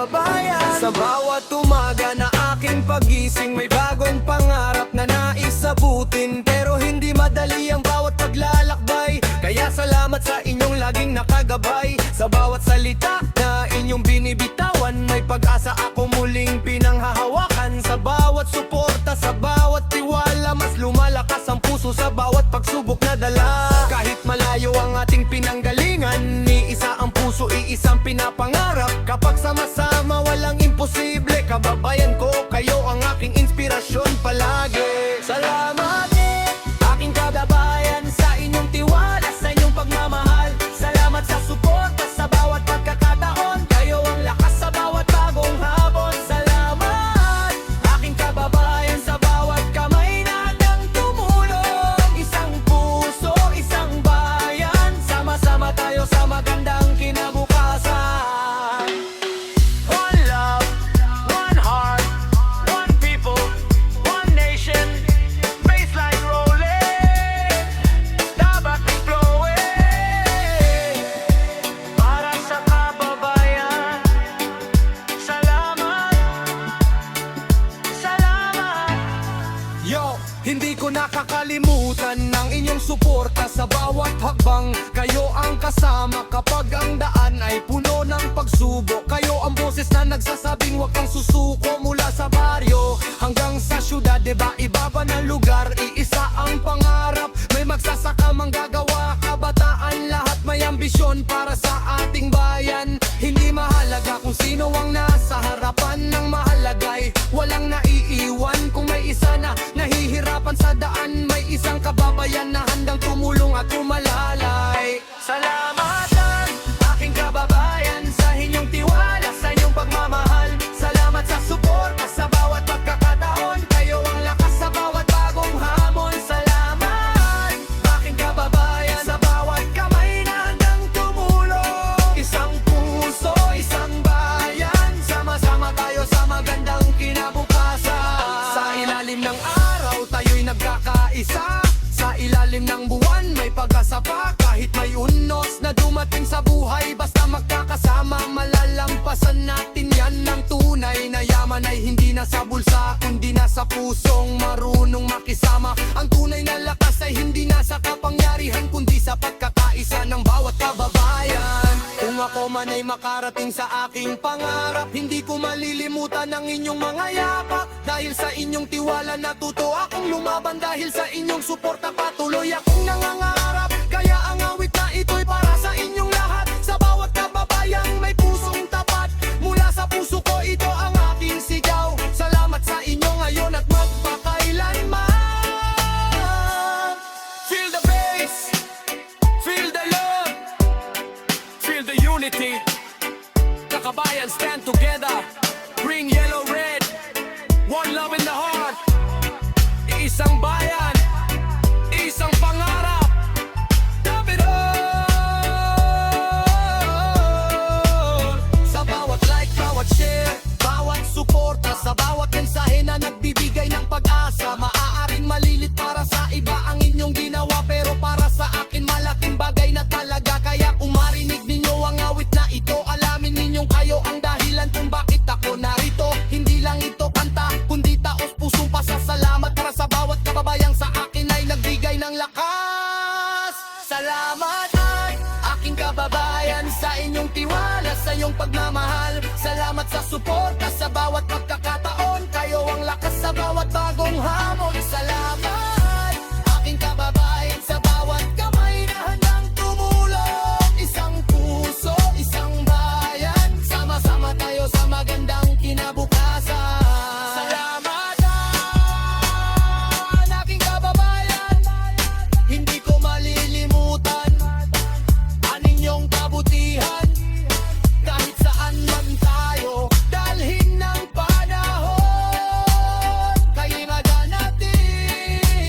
kababayan. Sa bawat umaga na aking pagising, may bagong pangarap na nais abutin. Pero hindi madali ang bawat paglalakbay, kaya salamat sa inyong laging nakagabay. Sa bawat salita na inyong binibitawan, may pag-asa ako muling pinanghahawakan. Sa bawat suporta, sa bawat tiwala, mas lumalakas ang puso sa bawat pagsubok na dala. Kahit malayo ang ating pinanggalingan, iisa ang puso, iisang pinapangarap. Kapag sama-sama walang imposible, kababayan ko, kayo ang aking inspirasyon palagi. Salamat aking kababayan sa inyong tiwala, sa inyong pagmamahal. Salamat sa suporta sa bawat pagkakataon, kayo ang lakas sa bawat bagong habon. Salamat aking kababayan sa bawat kamay na handang tumulong. Isang puso, isang bayan, sama-sama tayo sa magandang kinabukasan. One love, one heart, one people, one nation. Baseline rolling, dapat flowing. Para sa kababayan, salamat, salamat. Yo, hindi ko nakakalimutan ng inyong suporta sa bawat hakbang. Kayo ang kasama kapag ang daan ay puno ng pagsubok. Kayo ang boses na nagsasabing huwag kang susuko. Mula sa baryo hanggang sa syudad, diba iba ba ng lugar, iisa ang pangarap. May magsasaka manggagawa, kabataan lahat may ambisyon para sa ating bayan. Hindi mahalaga kung sino ang nasa harapan, ng mahalagay walang naiiwan. Kung may isa na nahihirapan sa daan, may isang kababayan na handang tumulong at tumalalay. Salamat aking kababayan sa inyong tiwala, sa inyong pagmamahal. Salamat sa suporta sa bawat pagkakataon, kayo ang lakas sa bawat bagong hamon. Salamat aking kababayan sa bawat kamay na handang tumulong. Isang puso, isang bayan, sama-sama tayo sa magandang kinabukasan. Sa ilalim ng araw tayo'y nagkakaisa, sa ilalim ng buwan may pag-asa pa. Kahit may unos na dumating sa buhay, basta magkakasama malalampasan natin yan. Ng tunay na yaman ay hindi na sa bulsa, kundi na sa pusong marunong makisama. Ang tunay na lakas ay hindi na sa kapangyarihan, kundi sa pagkakaisa ng bawat kababayan. Kung ako man ay makarating sa aking pangarap, hindi ko malilimutan ang inyong mga yapak. Dahil sa inyong tiwala natuto akong lumaban, dahil sa inyong suporta patuloy akong nangangarap. Kaya ang awit na ito'y para sa inyong lahat, sa bawat kababayang may pusong tapat. Mula sa puso ko ito ang aking sigaw, salamat sa inyo ngayon at magpakailanman. Feel the bass, feel the love, feel the unity. Kakabayan, stand together, green, yellow, red, one love in the heart. Isang bayan, isang pangarap. Sa bawat like, bawat share, bawat suporta, sa bawat mensahe na nagbibigay ng pag-asa. Maaaring malilit para sa iba ang inyong ginawa, pero para sa akin malaking bagay na talaga. Kaya kung marinig ninyo ang awit na ito, alamin ninyong kayo ang dahilan kung bakit ako narito. Hindi lang ito kanta, kundi taos pusong pasasalamat para sa bawat kababayang sa akin ay nagbigay ng lakas. Salamat aking kababayan sa inyong tiwala, sa inyong pagmamahal. Salamat sa suporta sa bawat pagkakataon, kayo ang lakas sa bawat bagong hamon. Salamat aking kababayan sa bawat kamay na handang tumulong. Isang puso, isang bayan, sama-sama tayo sa magandang kinabukasan. Salamat aking kababayan, hindi ko malilimutan ang inyong kabutihan. Kahit saan man tayo, dalhin ng panahon, kayo naganapin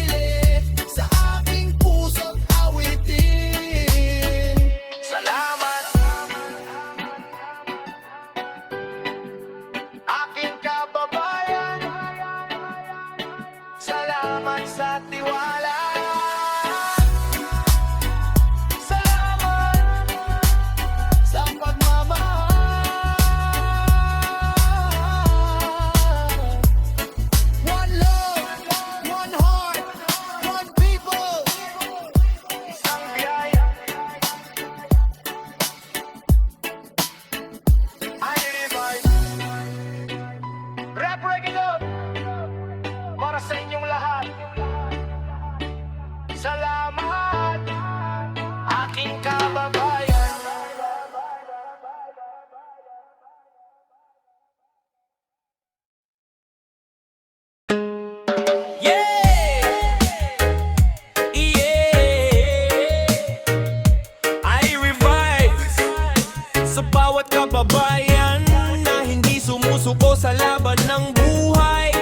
sumusuko sa laban ng buhay.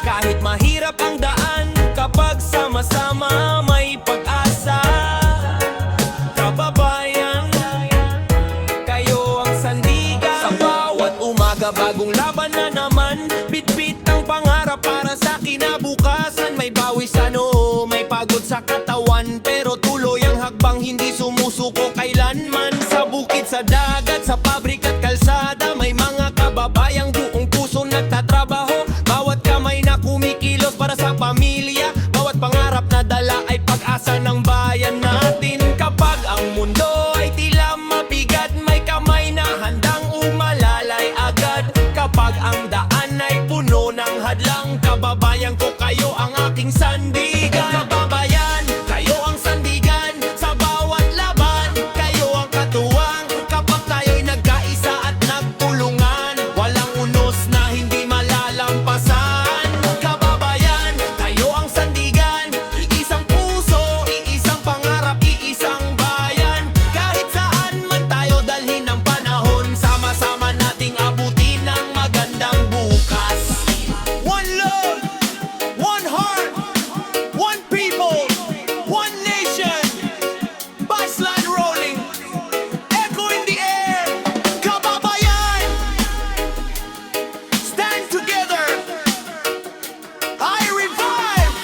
Kahit mahirap ang daan, kapag sama-sama may pag-asa. Kababayan, kayo ang sandigan. Sa bawat umaga, bagong laban na naman. Bitbit ng pangarap para sa kinabukasan. May bawi sa noo, may pagod sa katawan, pero tuloy ang hakbang, hindi sumusuko kailanman. Sa bukid, sa dagat, sa pabrik at kalsada, may mga kababayang buong puso nagtatrabaho. Bawat kamay na kumikilos para sa pamilya, bawat pangarap na dala ay pag-asa ng bayan natin. Kapag ang mundo ay tila mabigat, may kamay na handang umalalay agad. Kapag ang daan ay puno ng hadlang, kababayan ko, kayo ang aking sandigan. Kababayan, kayo ang sandigan. Sa bawat laban, kayo ang katuwang. Kapag tayo'y nagkaisa at nagtulungan, walang unos na hindi malalampasan. Kababayan, kayo ang sandigan. Iisang puso, iisang pangarap, iisang bayan. Kahit saan man tayo dalhin ng panahon, sama-sama nating abutin ang magandang bukas. One love, one heart, one people, one nation. Baseline rolling, echo in the air. Kababayan, stand together. I revive.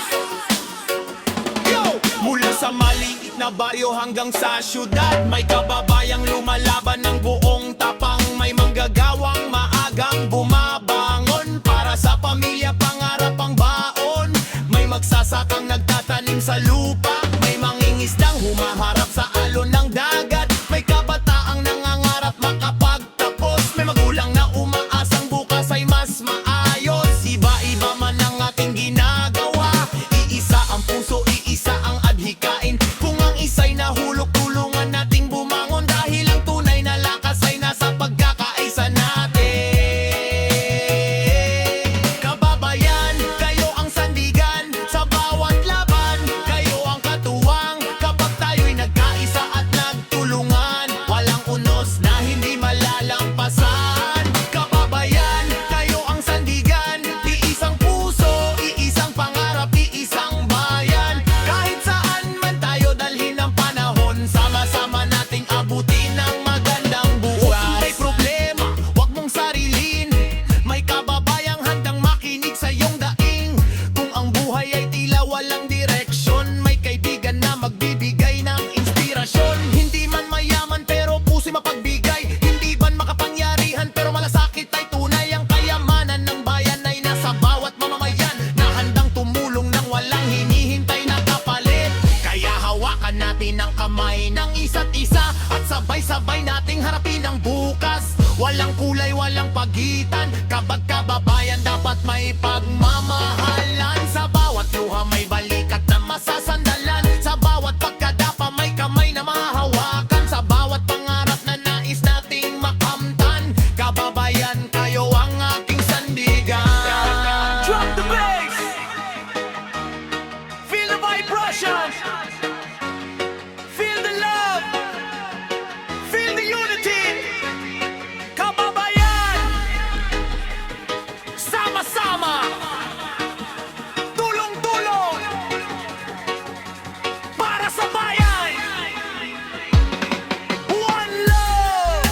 Yo! Mula sa maliit na baryo hanggang sa syudad, may kababayang lumalaban ng buong tapang. May manggagawang maagang bumabangon para sa pamilya, pangarap ang baon. May magsasakang nagtatanim sa lupa, may mangingisdang humaharap sa alon ng dagat. May kabataang nangangarap makapagtapos, may magulang na umaasang bukas ay mas maayos. Iba-iba man ang ating ginagawa, iisa ang puso, iisa ang adhikain. Kung ang isa'y nahulog, tulungan nating bumangon, dahil ang tunay na lakas ay nasa pagkakaisa natin. Kababayan, kayo ang sandigan. Sa bawat laban, kayo ang katuwang. Kapag tayo'y nagkaisa at nagtulungan, walang unos na hindi malalampasan. Kababayan, kayo ang sandigan. Iisang puso, iisang pangarap, iisang bayan. Kahit saan man tayo dalhin ng panahon, sama-sama nating abutin ang magandang bukas. Kung may problema, wag mong sarilin. May kababayang handang makinig sa iyong daing. Kung ang buhay ay tila walang direksyon, may kaibigan na magbibigay ng inspirasyon. Hindi man mayaman pero puso'y mapagbigay. Hindi man makapangyarihan pero malasakit ay tunay. Ang kayamanan ng bayan ay nasa bawat mamamayan, na handang tumulong nang walang hinihintay na kapalit. Kaya hawakan natin ang kamay ng isa't isa, at sabay-sabay nating harapin ang bukas. Walang kulay, walang pagitan, kapag kababayan dapat may pagmamahalan. Sa bawat luha may balikat na masasandalan, sa bawat pagkadapa may kamay na mahahawakan, sa bawat pangarap na nais nating makamtan. Kababayan, kayo ang aking sandigan. Drop the bass, feel the vibration, feel the love, feel the unity. Kababayan, sama-sama, tulong-tulong para sa bayan. One love,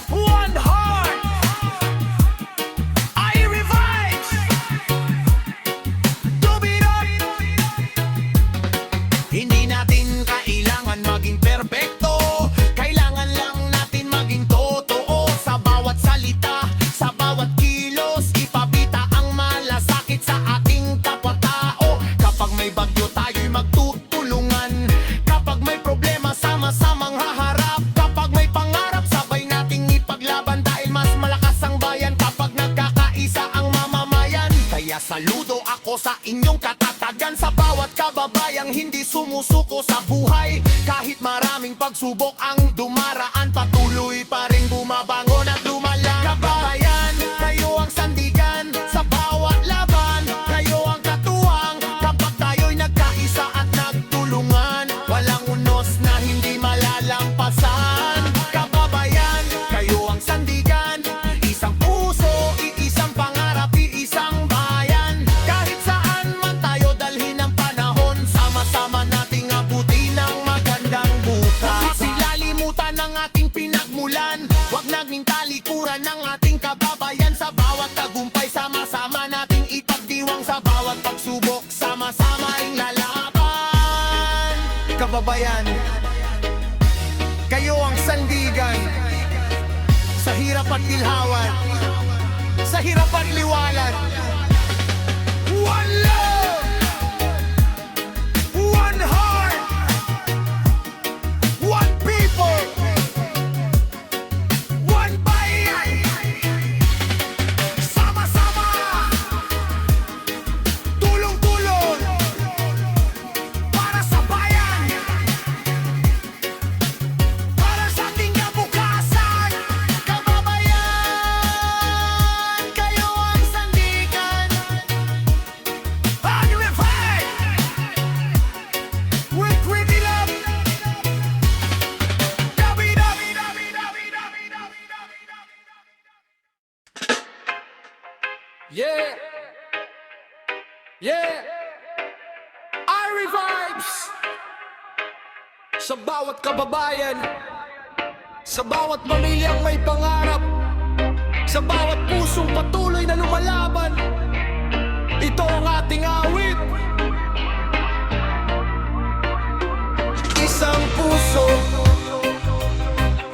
one heart. I revive. Dubirot. Hindi natin kailangan maging perpekto, kailangan lang natin maging totoo. Sa bawat salita, sa bawat kilos, ipabita ang malasakit sa ating kapwa-tao. Kapag may bagyo, tayo'y magtutulungan. Kapag may problema, sama-samang haharap. Kapag may pangarap, sabay nating ipaglaban, dahil mas malakas ang bayan kapag nagkakaisa ang mamamayan. Kaya saludo ako sa inyong katatagan, sa bawat kababayang hindi sumusuko sa buhay. Kahit maraming pagsubok ang dumaraan, patuloy pa rin bumabangon at lumalang. Kababayan, kayo ang sandigan. Sa bawat laban, kayo ang katuwang. Kapag tayo'y nagkaisa at nagtulungan, walang unos na hindi malalampasan. Kababayan, kayo ang sandigan. Isang puso, pagsubok, sama-sama'y lalaban. Kababayan, kayo ang sandigan sa hirap at gilhawan, sa hirap at liwanag. One love, one heart, one people, one bayan. Sama-sama, tulong-tulong para sa bayan, para sa ating kabukasan. Kababayan, kayo ang sandigan. Unified with pretty love. Yeah, yeah, Irie vibes sa bawat kababayan, sa bawat pamilyang may pangarap, sa bawat pusong patuloy na lumalaban. Ito ang ating awit. Isang puso,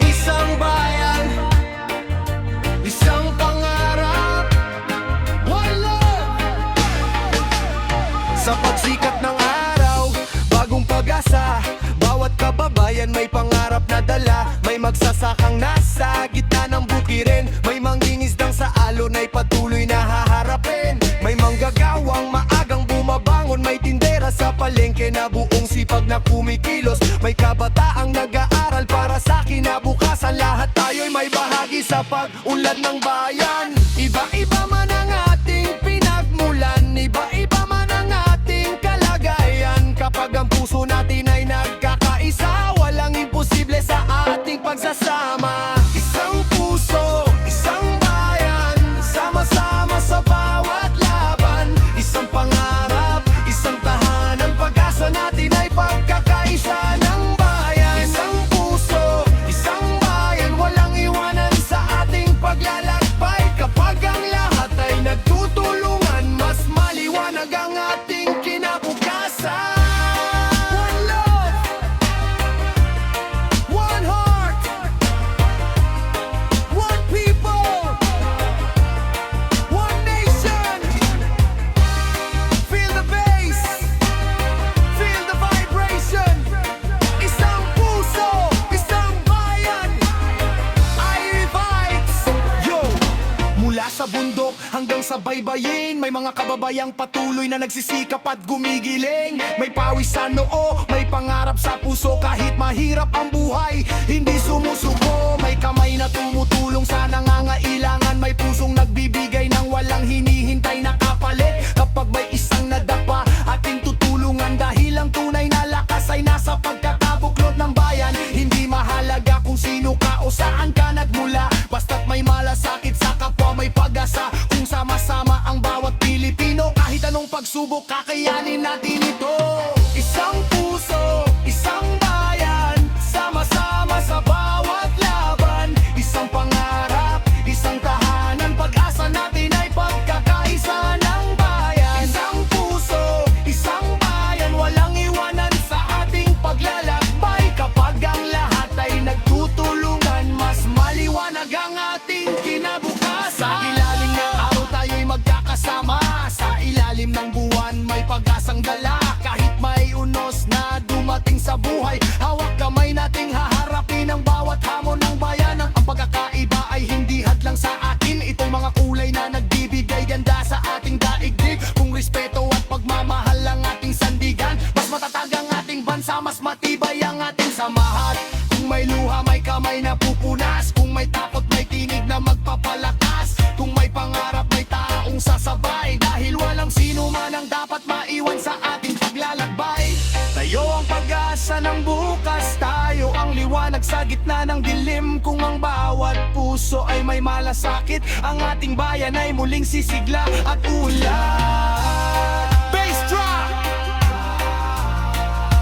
isang bayan, isang pangarap, one love. Sa pagsikat ng araw, bagong pag-asa, bawat kababayan may pangarap na dala. May magsasakang nasa gitna ng bukirin, may mangingisdang sa alon ay patuloy na haharapin. May manggagawang maagang bumabangon, may tindera sa palengke na buong sipag na kumikilos. May kabataang nag-aaral para sa kinabukasan. Lahat tayo'y may bahagi sa pag-unlad ng bayan. Iba-iba man ang ating pinagmulan, iba-iba man ang ating kalagayan. Kapag ang puso natin ay nagkakaisa, walang imposible sa ating pagsasama. Isang puso, isang bayan, sama-sama sa bawat laban. Isang pangarap, isang tahanan, pag-asa natin ay pagkakaisa ng bayan. Isang puso, isang bayan, walang iwanan sa ating paglalakbay. Kapag ang lahat ay nagtutulungan, mas maliwanag ang ating kinabukasan. One love, one heart, one people, one nation. Feel the bass, feel the vibration. Isang puso, isang bayan, Irie vibes. Yo! Mula sa bundok hanggang sa baybayin, may mga kababayang patuloy na nagsisikap at gumigiling. May pawis sa noo, may pangarap sa puso. Kahit mahirap ang buhay, hindi sumusuko. May kamay na tumutulong sa nangangailangan, may pusong nagbibigay ng walang hinihintay na kapalit. Kapag may isang nadapa, ating tutulungan, dahil ang tunay na lakas ay nasa pagkakabuklod ng bayan. Hindi mahalaga kung sino ka o saan ka nagmula, basta't may malasakit sa kapwa, may pag-asa. Kung sama-sama ang bawat Pilipino, kahit anong pagsubok, kakayanin natin ito. Isang puso, isang bayan, sama-sama sa bawat laban. Isang pangarap, isang tahanan, pag-asa natin ay pagkakaisa ng bayan. Isang puso, isang bayan, walang iwanan sa ating paglalakbay. Kapag ang lahat ay nagtutulungan, mas maliwanag ang ating kinabukasan. Sa ilalim ng araw tayo'y magkakasama, sa ilalim ng buwan may pag-asang dala. Kahit may unos na dumating sa buhay, hawak kamay nating haharapin ang bawat hamon ng bayan. Ang pagkakaiba ay hindi hadlang sa atin, ito'y mga kulay na nagbibigay ganda sa ating daigdig. Kung respeto at pagmamahal ang ating sandigan, mas matatag ang ating bansa, mas matibay ang ating samahan. Kung may luha, may kamay na pupunas. Kung may takot, may tinig na magpapalakas. Kung may pangarap, may taong sasabay, dahil walang sino man ang dapat maiwan sa ating paglalakbay. Tayo ang pag-asa ng bukas, tayo ang liwanag sa gitna ng dilim. Kung ang bawat puso ay may malasakit, ang ating bayan ay muling sisigla at ulan. Bass drop,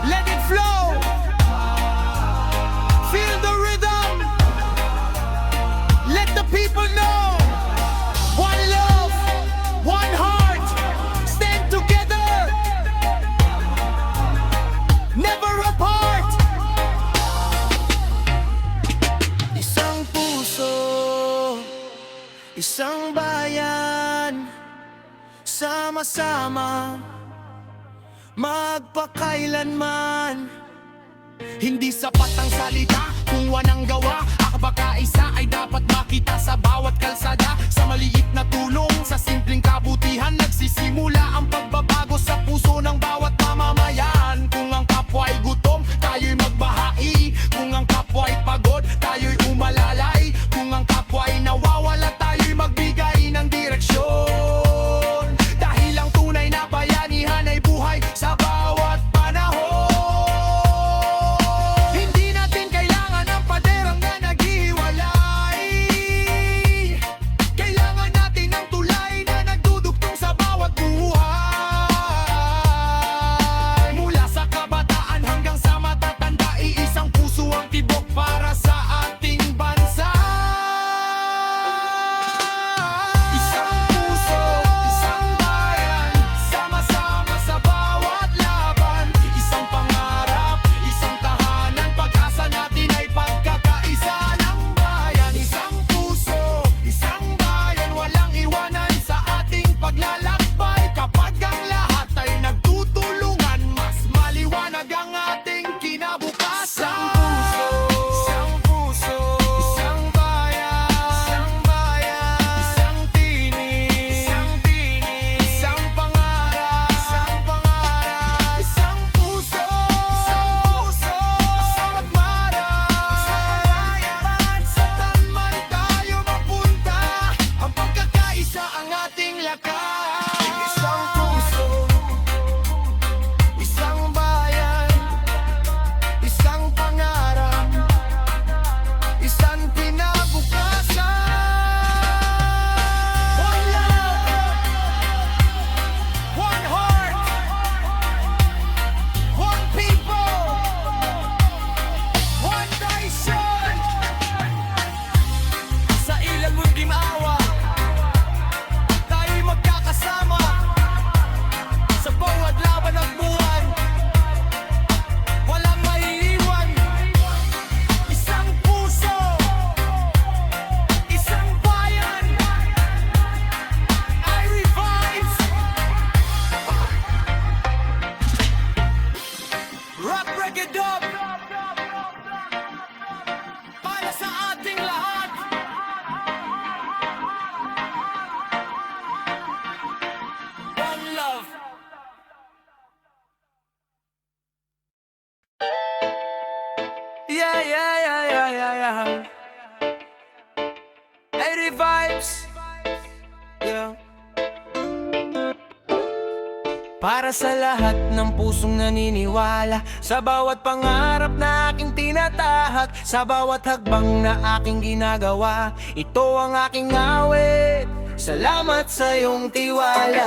let it flow. Feel the rhythm, let the people know. One love, one heart, stand together. never apart. Isang puso, isang bayan, sama-sama, magpakailanman. Hindi sapat ang salita kung walang gawa. Ang pagkaisa ay dapat makita sa bawat kalsada. Sa maliit na tulong, sa simpleng kabutihan, nagsisimula ang pagbabago sa puso ng bawat mamamayan. Kung ang kapwa ay gutom, tayo'y magbahain. Kung ang kapwa ay pagod, tayo'y umalalay. Kung ang kapwa ay nawawala, tayo'y magbigay ng direksyon. Dahil ang tunay na bayanihan ay buhay sa bawat panahon. Hindi natin kailangan ng paderang na naghihiwalay. Kailangan natin ng tulay na nagdudugtong sa bawat buhay. Mula sa kabataan hanggang sa matatanda, iisang puso ang tibok para sa ating bansa. Isang puso, isang bayan, sama-sama sa bawat laban. Isang pangarap, isang tahanan, pag-asa natin ay pagkakaisa ng bayan. Isang puso, isang bayan, walang iwanan sa ating paglalakbay. Kapag ang lahat ay nagtutulungan, mas maliwanag ang ating kinabukasan. Isang puso, isang bayan, isang tinig, isang pangarap, isang puso, isang pagmarap. Saan man tayo mapunta, ang pagkakaisa ang ating lakas. Isang puso, isang bayan, isang pangarap, isang kinabukasan. One love, one heart, one people, one nation. Sa ilang munding awa, tayo'y magkakasama. Sa bawat laban ng buwan, walang maiiwan. Isang puso, isang bayan, I revive. Rock, break it up, para sa ating lahat. One love. Yeah, yeah, yeah, yeah, yeah, yeah. 80 vibes. Yeah. Para sa lahat ng pusong naniniwala, sa bawat pangarap na aking tinatahak, sa bawat hakbang na aking ginagawa, ito ang aking awit. Salamat sa iyong tiwala.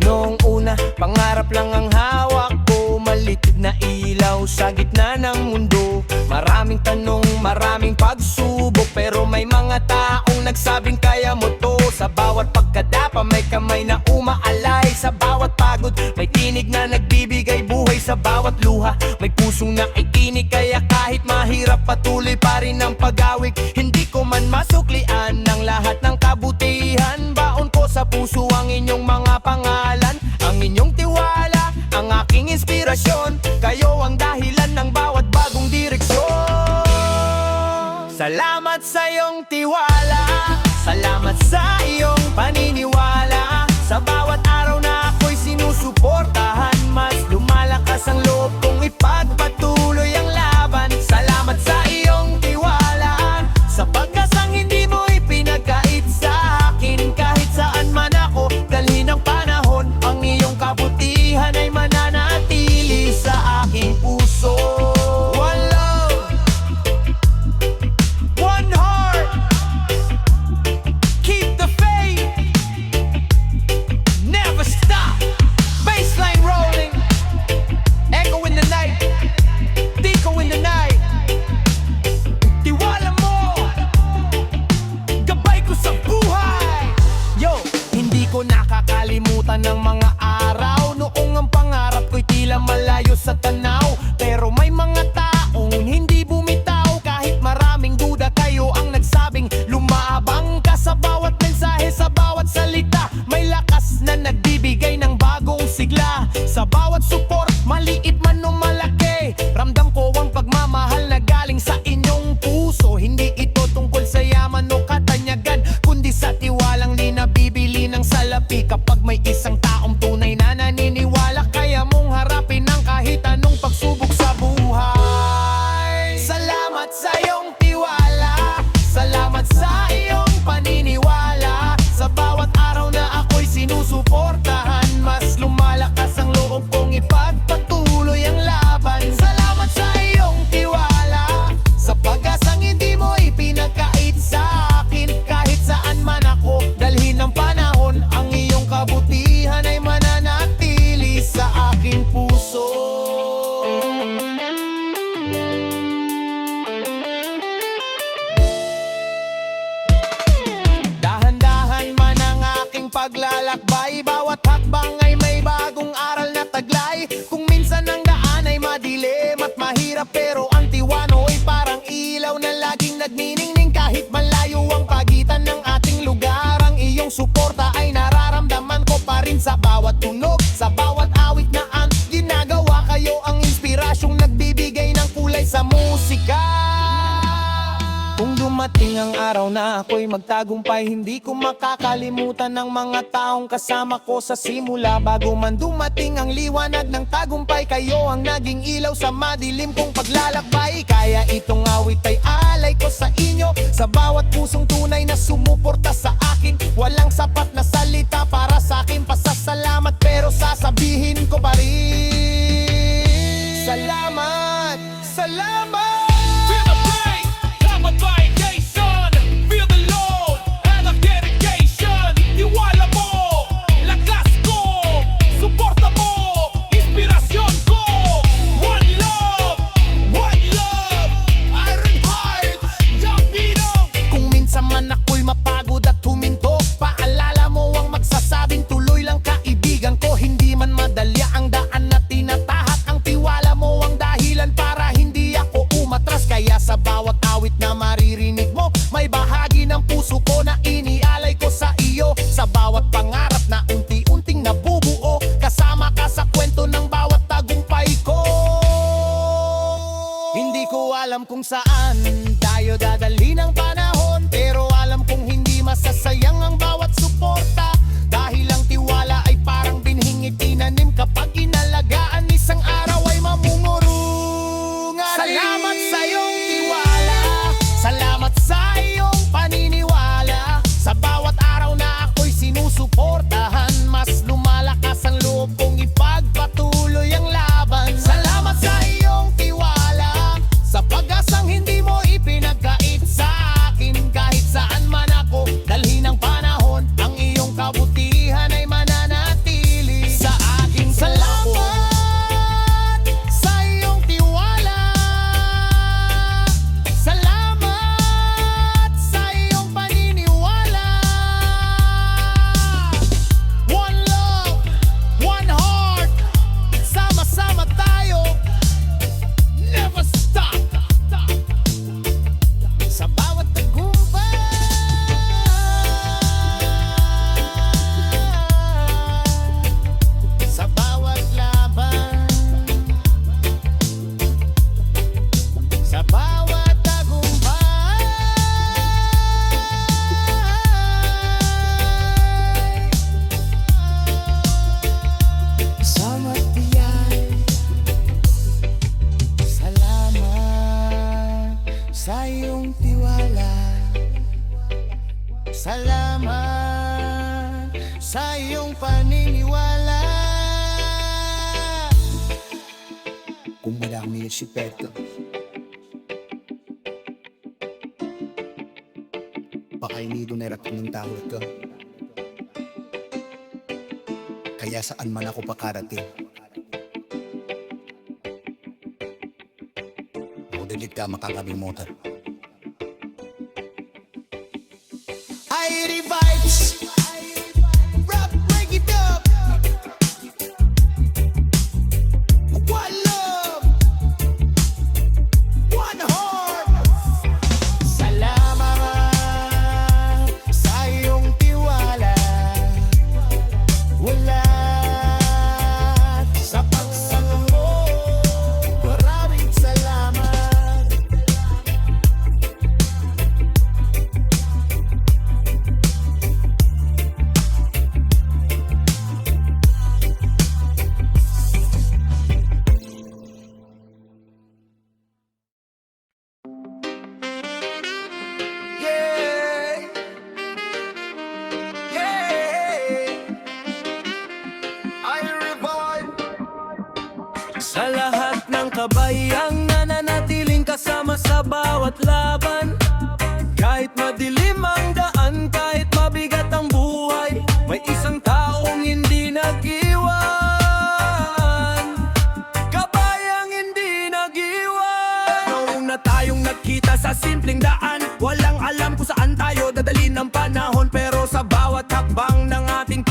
Noong una, pangarap lang ang hawak ko, malitid na ilaw sa gitna ng mundo. Maraming tanong, maraming pagsubok, pero may mga taong nagsabing kaya mo to. Sa bawat pagkadapa may kamay na umaalay, sa bawat pagod may tinig na nagbibigay buhay. Sa bawat luha may pusong nakikinig, kaya kahit mahirap patuloy pa rin ang pag-awig. Hindi ko man masuklian ng lahat ng kabutihan, baon ko sa puso ang inyong mga pangalan. Ang inyong tiwala, ang aking inspirasyon, kayo ang dahilan ng bawat bagong direksyon. Salamat sa iyong tiwala, salamat sa iyong paniniwala. Sa bawat araw na ako'y sinusuportahan, mas lumalakas ang loob kong ipagpatuloy ang laban. Salamat sa iyong tiwala, sa pagkasang hindi mo ipinagkait sa akin. Kahit saan man ako dalhin ng panahon, ang iyong kabutihan ay mananatili sa aking puso. One love, one heart, keep the faith, never stop. Bassline rolling, echo in the night, Dico in the night. paglalakbay. Bawat hakbang ay may bagong aral na taglay. Kung minsan ang daan ay madilim at mahirap, pero ang Tiwano ay parang ilaw na laging nagniningning. Kahit malayo ang pagitan ng ating lugar, ang iyong suporta ay nararamdaman ko pa rin sa bawat tunog, sa bawat awit na ang ginagawa. Kayo ang inspirasyong nagbibigay ng kulay sa musika. Kung dumating ang araw na ako'y magtagumpay, hindi ko makakalimutan ng mga taong kasama ko sa simula. Bago man dumating ang liwanag ng tagumpay, kayo ang naging ilaw sa madilim kong paglalakbay. Kaya itong awit ay alay ko sa inyo, sa bawat pusong tunay na sumuporta sa akin. Walang sapat na salita para sa akin pasasalamat, pero sasabihin ko pa rin salamat, salamat. Feel the pain, tama validation. Feel the load, and the dedication. Tiwala mo, lakas ko, suporta mo, inspirasyon ko. One love, Iron Heart, Jampino. Kung minsan man ako'y mapagod at huminto, paalala mo ang magsasabing tuloy lang kaibigan ko. Hindi man madalya ang daan na tinatahak, ang tiwala mo ang dahilan para hindi ako umatras. Kaya sa bawat awit na maririnig mo, may bahagi ng puso ko na inialay ko sa iyo. Sa bawat pangarap na unti-unting nabubuo, kasama ka sa kwento ng bawat tagumpay ko. Hindi ko alam kung saan tayo dadali ng panahon, pero alam kong hindi masasayang ang bawat suporta. Dahil ang tiwala ay parang binhing itinanim, kapag inalagaan isang araw ay mamungurungan. Salamat sa iyong tiwala, salamat sa iyong paniniwala. Sa bawat araw na ako'y sinusuportahan, mas lumalakas ang loob kong ipagpatuloy ang laban. Salamat sa iyong tiwala, sa pag-asang hindi mo ipinagkait sa akin. Kahit saan man ako dalhin ng panahon, ang iyong kabutihan ay mananatili sa aking salamat sa iyong tiwala, salamat sa iyong paniniwala. One love, one heart, sama-sama tayo, never stop. Sa bawat tagumpay, sa bawat laban, sa bawat tagumpay, sa matiyay, salamat sa iyong tiwala, salamat sa iyong paniniwala. Kung madami si Petro, baka inido na rakong ng tawag ko. Kaya saan man ako pakarating, maudalit ka makakalimutan. I revives, rap, break it up. One love, one heart. Salamat sa iyong tiwala, wala sa pagsama mo. Maraming salamat. Yeah, yeah, I revive. Sa lahat ng kabayang nananatiling kasama sa bawat laban. Kahit madilim ang daan, kahit mabigat ang buhay, may isang taong hindi nag-iwan. Kabayang hindi nag-iwan. Noong na tayong nagkita sa simpleng daan, walang alam kung saan tayo dadalhin ng panahon, pero sa bawat hakbang ng ating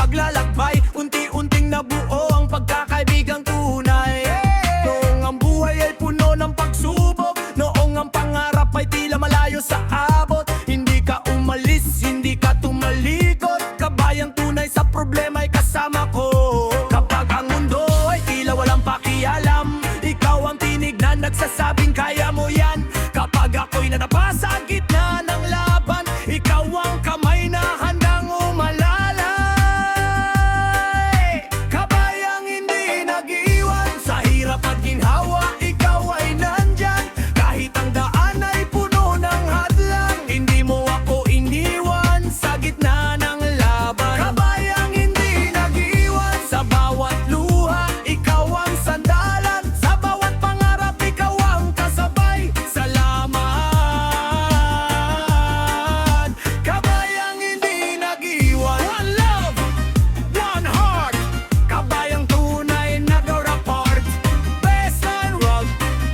nagsasabing kaya mo yan. Kapag ako'y natapa sa gitna ng laban, ikaw ang kamay na handang umalalay. Kabayang hindi nag-iwan sa hirap at ginhawa, ikaw ay nandyan. Kahit ang daan ay puno ng hadlang, hindi mo ako iniwan sa gitna ng laban. Kabayang hindi nag-iwan sa bawat luha, ikaw ang sandalan. Sa bawat pangarap, ikaw ang kasabay. Salamat. Kabayang hindi nag-iwan. One love, one heart. Kabayang tunay, never apart. Best and rock,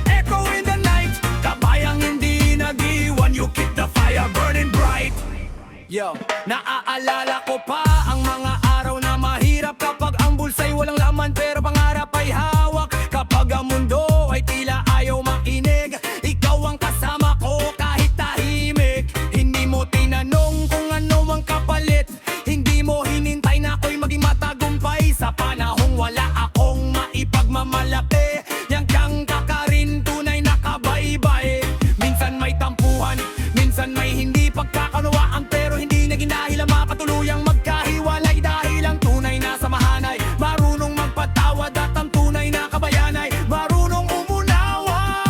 echo in the night. Kabayang hindi nag-iwan. You keep the fire burning bright. Yo, naaalala ko pa ang mga araw na mahirap, kapag ang bulsa'y walang laman pero pangarap ay hawak. Kapag ang mundo ay tila ayaw makinig, ikaw ang kasama ko kahit tahimik. Hindi mo tinanong kung ano ang kapalit, hindi mo hinintay na ako'y maging matagumpay. Sa panahong wala akong maipagmamalaki, yang kang kakarin tunay na kabaybay. Minsan may tampuhan, minsan may hindi pagkakanawaan, pero hindi naging dahil ang makatuluyang magkahiwalay. Dahil ang tunay na samahan ay marunong magpatawad, at ang tunay na kabayan ay marunong umunawa.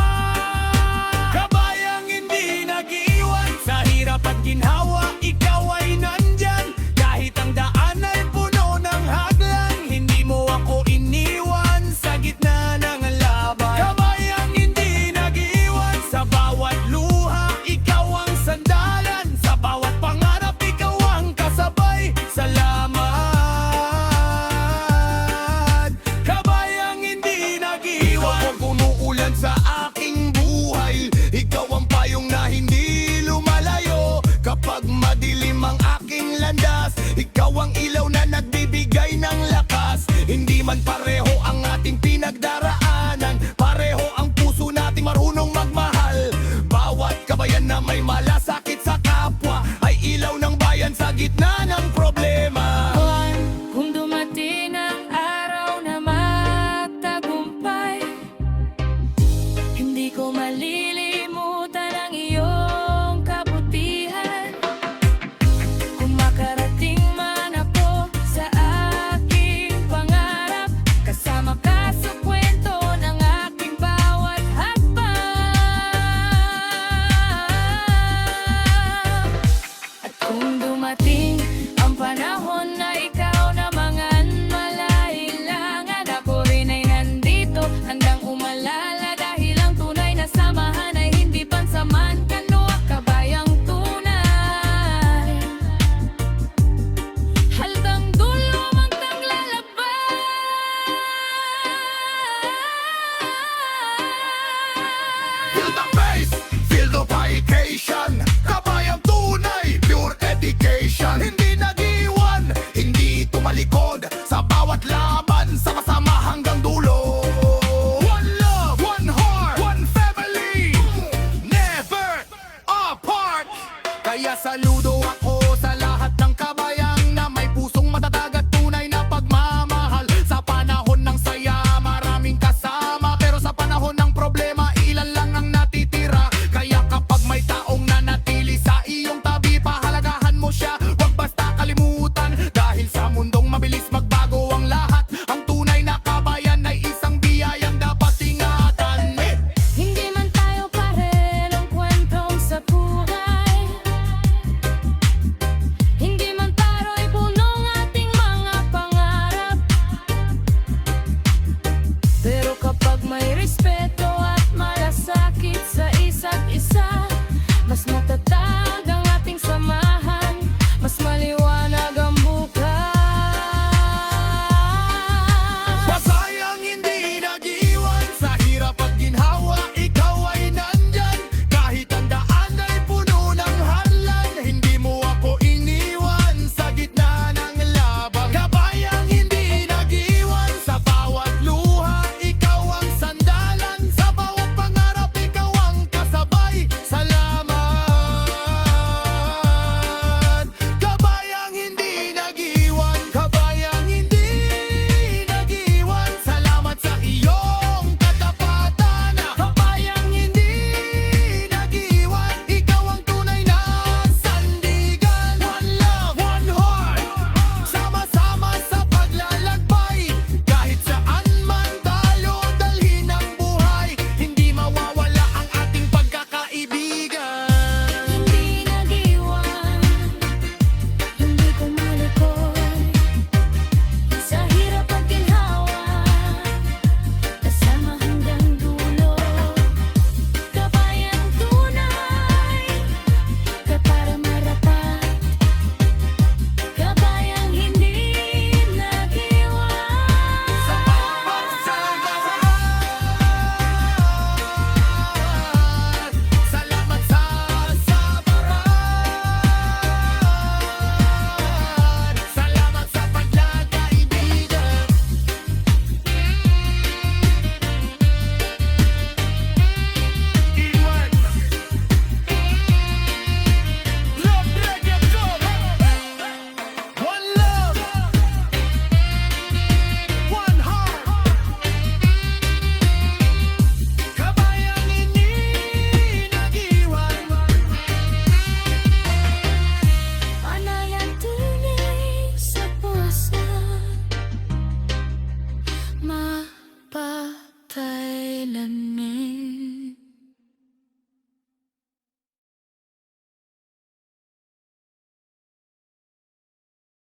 Kabayang hindi nag-iwan sa hirap at ginhawa, ikaw ay nandyan. Kahit ang daan ay puno ng hadlang, hindi mo ako iniwan sa gitna ng laban. Kabayang hindi nag-iwan sa bawat luha, ikaw ang sandalan. Sa bawat pangarap, ikaw ang kasabay. Salamat. Kabayang hindi nag-iwan. Ikaw ang umuulan sa aking buhay, ikaw ang payong na hindi lumalayo. Kapag madilim ang aking landas, ikaw ang ilaw na nagbibigay ng lakas. Hindi man pareho ang ating pinagdaraanan, pareho ang puso nating marunong magmahal. Bawat kabayan na may malasakit sa kapwa ay ilaw ng bayan sa gitna ng problema. Kung dumating ang araw na magtagumpay, hindi ko malilimutan ang iyong kabutihan. Kung makarating man ako sa aking pangarap, kasama ka sa kwento ng aking bawat hakbang. At kung dumating ang panahon na ikaw naman ang malailangan, ako rin ay nandito, handang umalala. Dahil ang tunay na samahan ay hindi pansamantala, kabayang tunay. Haldang dulo magtang lalakbay. Feel the bass, feel the vacation. Kabayang tunay, pure dedication. Hindi nag-iwan, hindi tumalikod sa bawat laban, sama-sama hanggang dulo. One love, one heart, one family, never apart. Kaya saludo ako